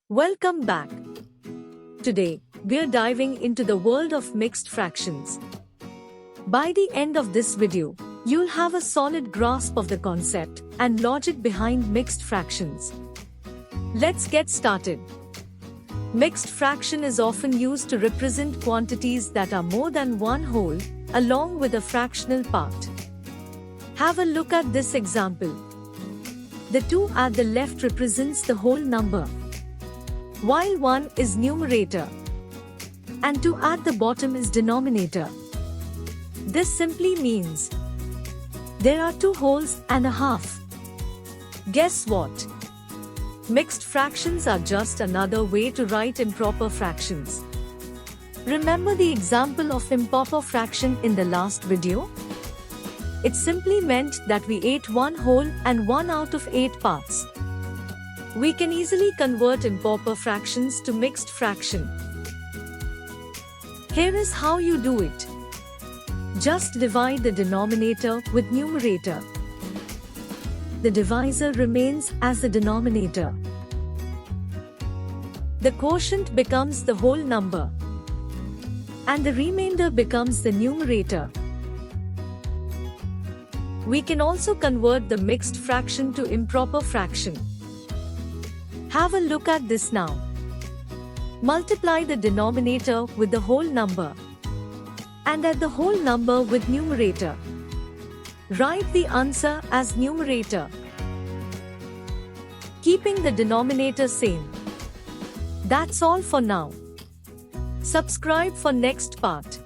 Welcome back. Today, we're diving into the world of mixed fractions. By the end of this video, you'll have a solid grasp of the concept and logic behind mixed fractions. Let's get started. Mixed fraction is often used to represent quantities that are more than one whole, along with a fractional part. Have a look at this example. The 2 at the left represents the whole number, while 1 is numerator and 2 at the bottom is denominator. This simply means there are 2 wholes and a half. Guess what? Mixed fractions are just another way to write improper fractions. Remember the example of improper fraction in the last video? It simply meant that we ate 1 whole and 1 out of 8 parts. We can easily convert improper fractions to mixed fraction. Here is how you do it. Just divide the denominator with numerator. The divisor remains as the denominator. The quotient becomes the whole number, and the remainder becomes the numerator. We can also convert the mixed fraction to improper fraction. Have a look at this now. Multiply the denominator with the whole number and add the whole number with numerator. Write the answer as numerator, keeping the denominator same. That's all for now. Subscribe for next part.